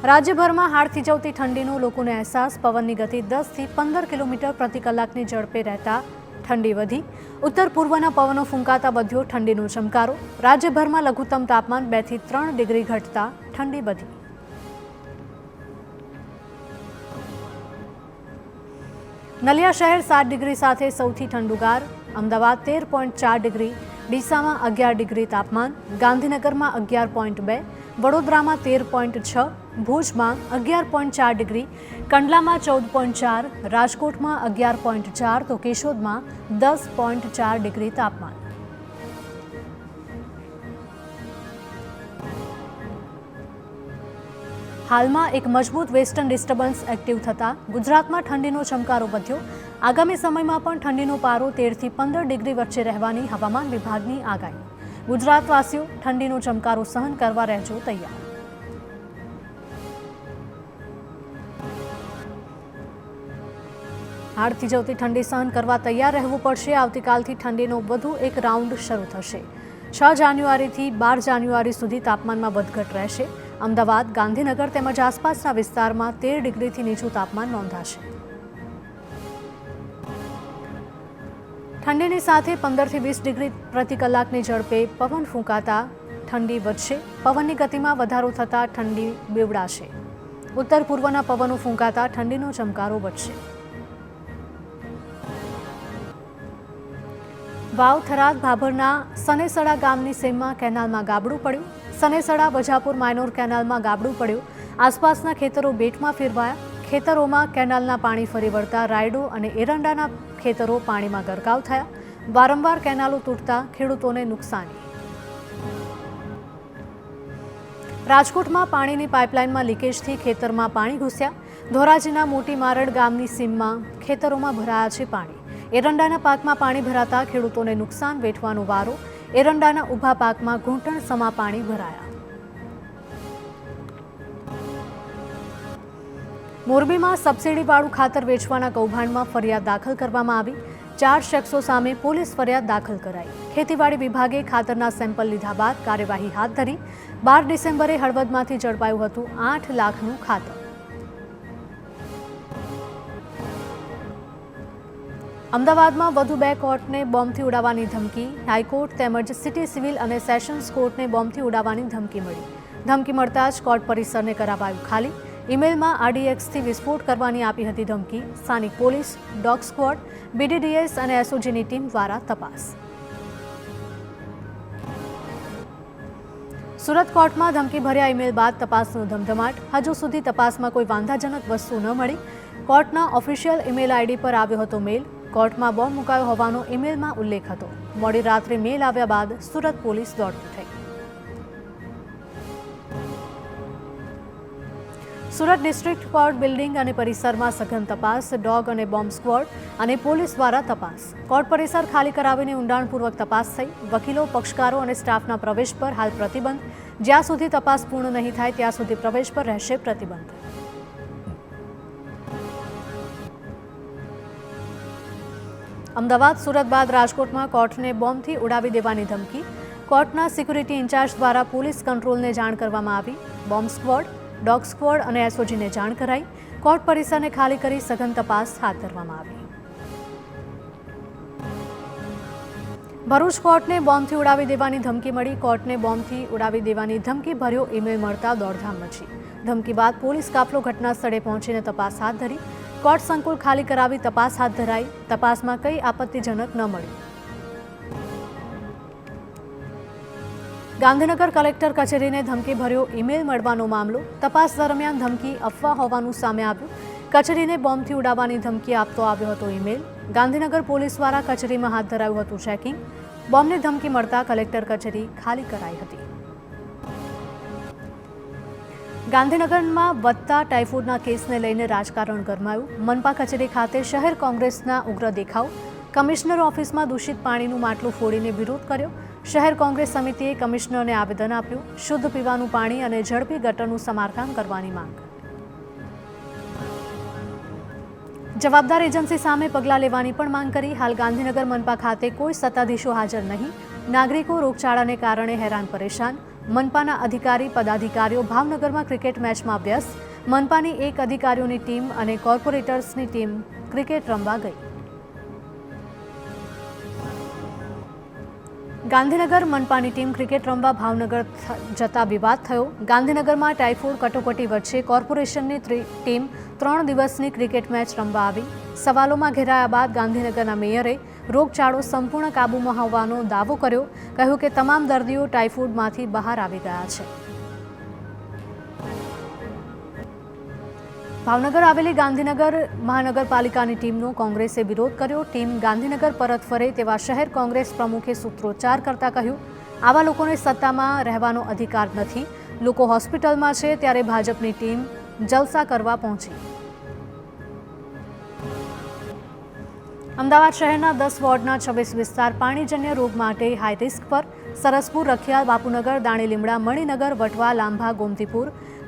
રાજ્યભરમાં હાડ થીજવતી ઠંડીનો લોકોને અહેસાસ. પવનની ગતિ 10 થી 15 કિલોમીટર પ્રતિ કલાકની ઝડપે રહેતા ઠંડી વધી. ઉત્તર પૂર્વના પવનો ફૂંકાતા વધ્યો ઠંડીનો ચમકારો. રાજ્યભરમાં લઘુત્તમ તાપમાન 2 થી 3 ડિગ્રી ઘટતા ઠંડી વધી. નલિયા શહેર 7 ડિગ્રી સાથે સૌથી ઠંડુગાર. અમદાવાદ 13.4 ડિગ્રી, ડીસામાં 11 ડિગ્રી તાપમાન, ગાંધીનગરમાં 11.2, વડોદરામાં 13.6, ભુજમાં 11.4 ડિગ્રી, કંડલામાં 14.4, રાજકોટમાં 11.4 તો કેશોદમાં 10.4 ડિગ્રી તાપમાન. હાલમાં એક મજબૂત વેસ્ટર્ન ડિસ્ટર્બન્સ એક્ટિવ થતાં ગુજરાતમાં ઠંડીનો ચમકારો વધ્યો. આગામી સમયમાં પણ ઠંડીનો પારો 13 થી 15 ડિગ્રી વચ્ચે રહેવાની હવામાન વિભાગની આગાહી. ગુજરાતવાસીઓ ઠંડીનો ચમકારો સહન કરવા રહેજો તૈયાર. હાડ થીજવતી ઠંડી સહન કરવા તૈયાર રહેવું પડશે. આવતીકાલથી ઠંડીનો વધુ એક રાઉન્ડ શરૂ થશે. 6 જાન્યુઆરીથી 12 જાન્યુઆરી સુધી તાપમાનમાં વધઘટ રહેશે. અમદાવાદ, ગાંધીનગર તેમજ આસપાસના વિસ્તારમાં 13 ડિગ્રીથી નીચું તાપમાન નોંધાશે. ઠંડીની સાથે 15 થી 20 ડિગ્રી પ્રતિ કલાકની ઝડપે પવન ફૂંકાતા ઠંડી વધશે. પવનની ગતિમાં વધારો થતાં ઠંડી બેવડાશે. ઉત્તર પૂર્વના પવનો ફૂંકાતા ઠંડીનો ચમકારો વધશે. વાવ, થરાદ, ભાભરના સનેસડા ગામની સીમમાં કેનાલમાં ગાબડું પડ્યું. સનેસડા વજાપુર માઇનોર કેનાલમાં ગાબડું પડ્યું. આસપાસના ખેતરો બેટમાં ફેરવાયા. ખેતરોમાં કેનાલના પાણી ફરી વળતા રાયડો અને એરંડાના ખેતરો પાણીમાં ગરકાવ થયા. વારંવાર કેનાલો તૂટતા ખેડૂતોને નુકસાની. રાજકોટમાં પાણીની પાઇપલાઇનમાં લીકેજથી ખેતરમાં પાણી ઘૂસ્યા. ધોરાજીના મોટી મારડ ગામની સીમમાં ખેતરોમાં ભરાયા છે પાણી. એરંડાના પાકમાં પાણી ભરાતા ખેડૂતોને નુકસાન વેઠવાનો વારો. એરંડાના ઊભા પાકમાં ઘૂંટણ સમા પાણી ભરાયા. મોરબીમાં સબસિડીવાળું ખાતર વેચવાના કૌભાંડમાં ફરિયાદ દાખલ કરવામાં આવી. 4 શખ્સો સામે પોલીસ ફરિયાદ દાખલ કરાઈ. ખેતીવાડી વિભાગે ખાતરના સેમ્પલ લીધા બાદ કાર્યવાહી હાથ ધરી. 12 ડિસેમ્બરે હળવદમાંથી ઝડપાયું હતું 8 લાખનું ખાતર. અમદાવાદમાં વધુ 2 કોર્ટને બોમ્બથી ઉડાવવાની ધમકી. હાઈકોર્ટ તેમજ સિટી સિવિલ અને સેશન્સ કોર્ટને બોમ્બથી ઉડાવવાની ધમકી મળી. ધમકી મળતા જ કોર્ટ પરિસરને કરાવાયું ખાલી. ઈમેલમાં RDXથી વિસ્ફોટ કરવાની આપી હતી ધમકી. સ્થાનિક પોલીસ, ડોગ સ્ક્વોડ, BDDS અને SOGની ટીમ દ્વારા તપાસ. સુરત કોર્ટમાં ધમકી ભર્યા ઈમેલ બાદ તપાસનો ધમધમાટ. હજુ સુધી તપાસમાં કોઈ વાંધાજનક વસ્તુ ન મળી. કોર્ટના ઓફિશિયલ ઈમેલ ID પર આવ્યો હતો મેલ. કોર્ટમાં બોમ્બ મુકાયો હોવાનો ઈમેલમાં ઉલ્લેખ હતો. મોડી રાત્રે મેલ આવ્યા બાદ સુરત પોલીસ દોડતી થઈ. સુરત ડિસ્ટ્રિક્ટ કોર્ટ બિલ્ડિંગ અને પરિસરમાં સઘન તપાસ. ડોગ અને બોમ્બ સ્ક્વોડ અને પોલીસ દ્વારા તપાસ. કોર્ટ પરિસર ખાલી કરાવીને ઊંડાણપૂર્વક તપાસ થઈ. વકીલો, પક્ષકારો અને સ્ટાફના પ્રવેશ પર હાલ પ્રતિબંધ. જ્યાં સુધી તપાસ પૂર્ણ નહીં થાય ત્યાં સુધી પ્રવેશ પર રહેશે પ્રતિબંધ. અમદાવાદ, સુરત બાદ રાજકોટમાં કોર્ટને બોમ્બથી ઉડાવી દેવાની ધમકી. કોર્ટના સિક્યુરિટી ઇન્ચાર્જ દ્વારા પોલીસ કંટ્રોલને જાણ કરવામાં આવી. બોમ્બ સ્ક્વોડ, ડોગ સ્ક્વોડ અને SOGને જાણ કરાઈ. કોર્ટ પરિસરને ખાલી કરી સઘન તપાસ હાથ ધરવામાં આવી. ભરૂચ કોર્ટને બોમ્બથી ઉડાવી દેવાની ધમકી મળી. કોર્ટને બોમ્બથી ઉડાવી દેવાની ધમકી ભર્યો ઈમેલ મળતા દોડધામ મચી. ધમકી બાદ પોલીસ કાફલો ઘટના સ્થળે પહોંચીને તપાસ હાથ ધરી. કોર્ટ સંકુલ ખાલી કરાવી તપાસ હાથ ધરાઈ. તપાસમાં કંઈ આપત્તિજનક ન મળ્યું. ગાંધીનગર કલેક્ટર કચેરીને ધમકી ભર્યો ઈમેલ મળવાનો મામલો. તપાસ દરમિયાન ધમકી અફવા હોવાનું સામે આવ્યું. કચેરીને બોમ્બથી ઉડાવવાની ધમકી આપતો આવ્યો હતો ઈમેલ. ગાંધીનગર પોલીસ દ્વારા કચેરીમાં હાથ ધરાયું હતું ચેકિંગ. બોમ્બની ધમકી મળતા કલેક્ટર કચેરી ખાલી કરાઈ હતી. ગાંધીનગરમાં વધતા ટાઇફોઇડના કેસને લઈને રાજકારણ ગરમાયું. મનપા કચેરી ખાતે શહેર કોંગ્રેસના ઉગ્ર દેખાવ. કમિશનર ઓફિસમાં દૂષિત પાણીનું માટલું ફોડીને વિરોધ કર્યો. શહેર કોંગ્રેસ સમિતિએ કમિશનરને આવેદન આપ્યું. શુદ્ધ પીવાનું પાણી અને ઝડપી ગટરનું સમારકામ કરવાની માંગ. જવાબદાર એજન્સી સામે પગલાં લેવાની પણ માંગ કરી. હાલ ગાંધીનગર મનપા ખાતે કોઈ સત્તાધીશો હાજર નહીં. નાગરિકો રોગચાળાને કારણે હેરાન પરેશાન. મનપાના અધિકારી પદાધિકારીઓ ભાવનગરમાં ક્રિકેટ મેચમાં વ્યસ્ત. મનપાની 1 અધિકારીઓની ટીમ અને કોર્પોરેટર્સની ટીમ ક્રિકેટ રમવા ગઈ. ગાંધીનગર મનપાની ટીમ ક્રિકેટ રમવા ભાવનગર જતા વિવાદ થયો. ગાંધીનગરમાં ટાઇફોઇડ કટોકટી વચ્ચે કોર્પોરેશનની ટીમ 3 દિવસની ક્રિકેટ મેચ રમવા આવી. સવાલોમાં ઘેરાયા બાદ ગાંધીનગરના મેયરે રોગચાળો સંપૂર્ણ કાબૂમાં હોવાનો દાવો કર્યો. કહ્યું કે તમામ દર્દીઓ ટાઇફોઇડમાંથી બહાર આવી ગયા છે. ભાવનગર આવેલી ગાંધીનગર મહાનગરપાલિકાની ટીમનો કોંગ્રેસે વિરોધ કર્યો. ટીમ ગાંધીનગર પરત ફરે તેવા શહેર કોંગ્રેસ પ્રમુખે સૂત્રોચ્ચાર કરતા કહ્યું, આવા લોકોને સત્તામાં રહેવાનો અધિકાર નથી. લોકો હોસ્પિટલમાં છે ત્યારે ભાજપની ટીમ જલસા કરવા પહોંચી. અમદાવાદ શહેરના 10 વોર્ડના 26 વિસ્તાર પાણીજન્ય રોગ માટે હાઈ રિસ્ક પર. સરસપુર, રખિયાલ, બાપુનગર, દાણી લીમડા, મણિનગર, વટવા, લાંભા, ગોમતીપુર,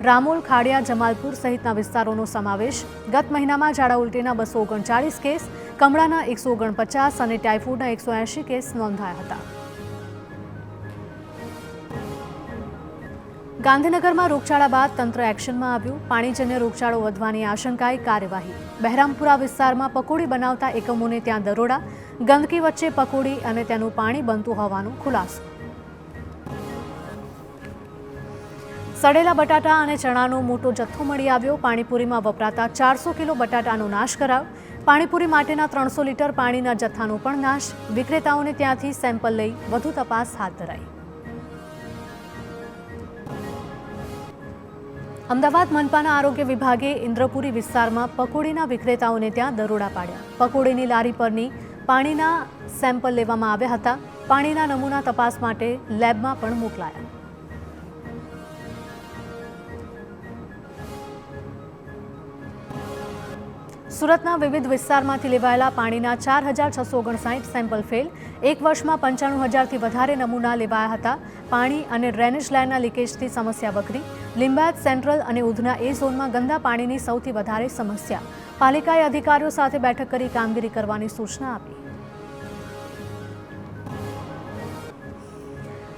રામોલ, ખાડિયા, જમાલપુર સહિતના વિસ્તારોનો સમાવેશ. ગત મહિનામાં ઝાડા ઉલટીના 239 કેસ, કમળાના 149 અને ટાઇફોઇડના 180 કેસ નોંધાયા હતા. ગાંધીનગરમાં રોગચાળા બાદ તંત્ર એક્શનમાં આવ્યું. પાણીજન્ય રોગચાળો વધવાની આશંકાએ કાર્યવાહી. બહેરામપુરા વિસ્તારમાં પકોડી બનાવતા એકમોને ત્યાં દરોડા. ગંદકી વચ્ચે પકોડી અને તેનું પાણી બનતું હોવાનો ખુલાસો. સડેલા બટાટા અને ચણાનો મોટો જથ્થો મળી આવ્યો. પાણીપુરીમાં વપરાતા 400 કિલો બટાટાનો નાશ કરાયો. પાણીપુરી માટેના 300 લીટર પાણીના જથ્થાનો પણ નાશ. વિક્રેતાઓને ત્યાંથી સેમ્પલ લઈ વધુ તપાસ હાથ ધરાઈ. અમદાવાદ મનપાના આરોગ્ય વિભાગે ઇન્દ્રપુરી વિસ્તારમાં પકોડીના વિક્રેતાઓને ત્યાં દરોડા પાડ્યા. પકોડીની લારી પરની પાણીના સેમ્પલ લેવામાં આવ્યા હતા. પાણીના નમૂના તપાસ માટે લેબમાં પણ મોકલાયા. સુરતના વિવિધ વિસ્તારમાંથી લેવાયેલા પાણીના 4659 સેમ્પલ ફેલ. 1 વર્ષમાં 95,000થી વધારે નમૂના લેવાયા હતા. પાણી અને ડ્રેનેજ લાઇનના લીકેજથી સમસ્યા વકરી. લિંબાયત, સેન્ટ્રલ અને ઉધના એ ઝોનમાં ગંદા પાણીની સૌથી વધારે સમસ્યા. પાલિકાએ અધિકારીઓ સાથે બેઠક કરી કામગીરી કરવાની સૂચના આપી.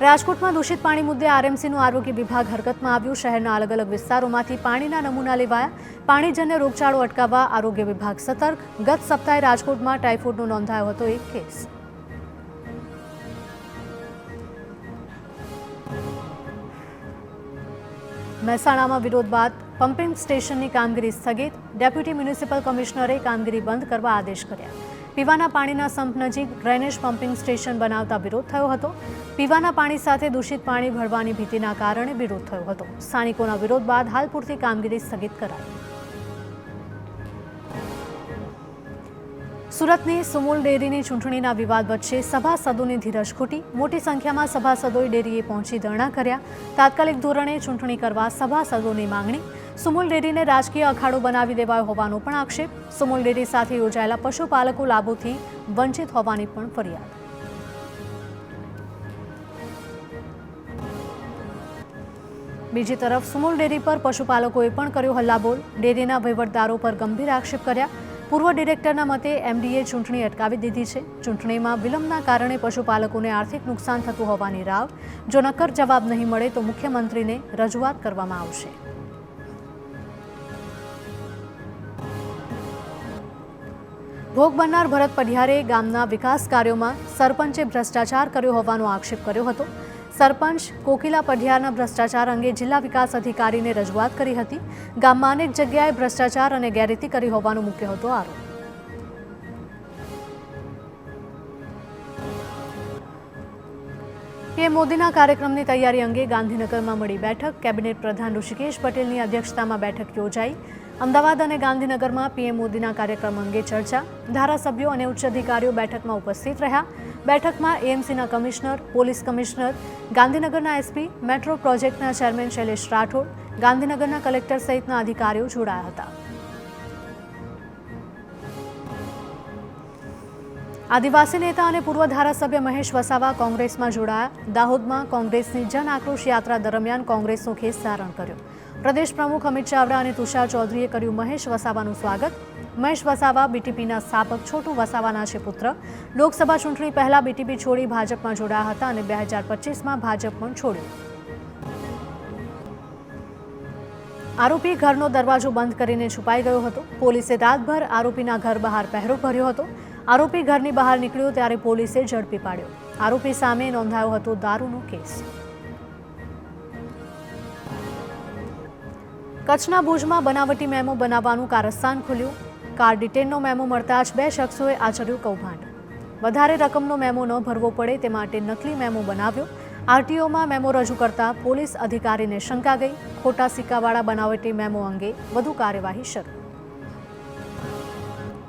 રાજકોટમાં દૂષિત પાણી મુદ્દે આરએમસીનું આરોગ્ય વિભાગ હરકતમાં આવ્યું. શહેરના અલગ અલગ વિસ્તારોમાંથી પાણીના નમૂના લેવાયા. પાણીજન્ય રોગચાળો અટકાવવા આરોગ્ય વિભાગ સતર્ક. ગત સપ્તાહે રાજકોટમાં ટાઇફોઇડનો નોંધાયો હતો 1 કેસ. મહેસાણામાં વિરોધ બાદ પમ્પિંગ સ્ટેશનની કામગીરી સ્થગિત. ડેપ્યુટી મ્યુનિસિપલ કમિશનરે કામગીરી બંધ કરવા આદેશ કર્યા. પીવાના પાણીના સંપ નજીક ડ્રેનેજ પમ્પિંગ સ્ટેશન બનાવતા વિરોધ થયો હતો. પીવાના પાણી સાથે દૂષિત પાણી ભળવાની ભીતિના કારણે વિરોધ થયો હતો. સ્થાનિકોના વિરોધ બાદ હાલ પૂરતી કામગીરી સ્થગિત કરાઈ. સુરતની સુમુલ ડેરીની ચૂંટણીના વિવાદ વચ્ચે સભાસદોની ધીરજ ખૂટી. મોટી સંખ્યામાં સભાસદોએ ડેરીએ પહોંચી ધરણા કર્યા. તાત્કાલિક ધોરણે ચૂંટણી કરવા સભાસદોની માંગણી. સુમુલ ડેરીને રાજકીય અખાડો બનાવી દેવાયો હોવાનો પણ આક્ષેપ. સુમુલ ડેરી સાથે યોજાયેલા પશુપાલકો લાભોથી વંચિત હોવાની પણ ફરિયાદ. બીજી તરફ સુમુલ ડેરી પર પશુપાલકોએ પણ કર્યો હલ્લાબોલ. ડેરીના વહીવટદારો પર ગંભીર આક્ષેપ કર્યા. પૂર્વ ડિરેક્ટરના મતે એમડીએ ચૂંટણી અટકાવી દીધી છે. ચૂંટણીમાં વિલંબના કારણે પશુપાલકોને આર્થિક નુકસાન થતું હોવાની રાવ. જો નક્કર જવાબ નહીં મળે તો મુખ્યમંત્રીને રજૂઆત કરવામાં આવશે. ભોગ બનનાર ભરત પઢિયારે ગામના વિકાસ કાર્યોમાં સરપંચે ભ્રષ્ટાચાર કર્યો હોવાનો આક્ષેપ કર્યો હતો. સરપંચ કોકિલા પઢિયારના ભ્રષ્ટાચાર અંગે જિલ્લા વિકાસ અધિકારીને રજૂઆત કરી હતી. ગામમાં અનેક જગ્યાએ ભ્રષ્ટાચાર અને ગેરરીતિ કરી હોવાનો મૂક્યો હતો આરોપ. પીએમ મોદીના કાર્યક્રમની તૈયારી અંગે ગાંધીનગરમાં મળી બેઠક. કેબિનેટ પ્રધાન ઋષિકેશ પટેલની અધ્યક્ષતામાં બેઠક યોજાઈ. અમદાવાદ અને ગાંધીનગરમાં પીએમ મોદીના કાર્યક્રમ અંગે ચર્ચા. ધારાસભ્યો અને ઉચ્ચ અધિકારીઓ બેઠકમાં ઉપસ્થિત રહ્યા. બેઠકમાં એએમસીના કમિશનર, પોલીસ કમિશનર, ગાંધીનગરના એસપી, મેટ્રો પ્રોજેક્ટના ચેરમેન શૈલેષ રાઠોડ, ગાંધીનગરના કલેક્ટર સહિતના અધિકારીઓ જોડાયા હતા. આદિવાસી નેતા અને પૂર્વ ધારાસભ્ય મહેશ વસાવા કોંગ્રેસમાં જોડાયા. દાહોદમાં કોંગ્રેસની જન આક્રોશ યાત્રા દરમિયાન કોંગ્રેસનો ખેસ ધારણ કર્યો. પ્રદેશ પ્રમુખ અમિત ચાવડા અને તુષાર ચૌધરીએ કર્યું મહેશ વસાવાનું સ્વાગત. મહેશ વસાવા બીટીપીના સ્થાપક છોટુ વસાવાના છે પુત્ર. લોકસભા ચૂંટણી પહેલા બીટીપી છોડી ભાજપમાં જોડાયા હતા અને 2025માં ભાજપ પણ છોડ્યું. આરોપી ઘરનો દરવાજો બંધ કરીને છુપાઈ ગયો હતો। પોલીસે રાતભર આરોપીના ઘર બહાર પહેરો ભર્યો હતો। આરોપી ઘરની બહાર નીકળ્યો ત્યારે પોલીસે ઝડપી પાડ્યો। આરોપી સામે નોંધાયો હતો દારૂનો કેસ। કચ્છના ભુજમાં બનાવટી મેમો બનાવવાનું કારસ્તાન ખુલ્યું। કાર ડિટેનનો મેમો મળતા જ 2 શખ્સોએ આચર્યું કૌભાંડ। વધારે રકમનો મેમો ન ભરવો પડે તે માટે નકલી મેમો બનાવ્યો। આરટીઓમાં મેમો રજૂ કરતા પોલીસ અધિકારીને શંકા ગઈ। ખોટા સિક્કાવાળા બનાવટી મેમો અંગે વધુ કાર્યવાહી શરૂ।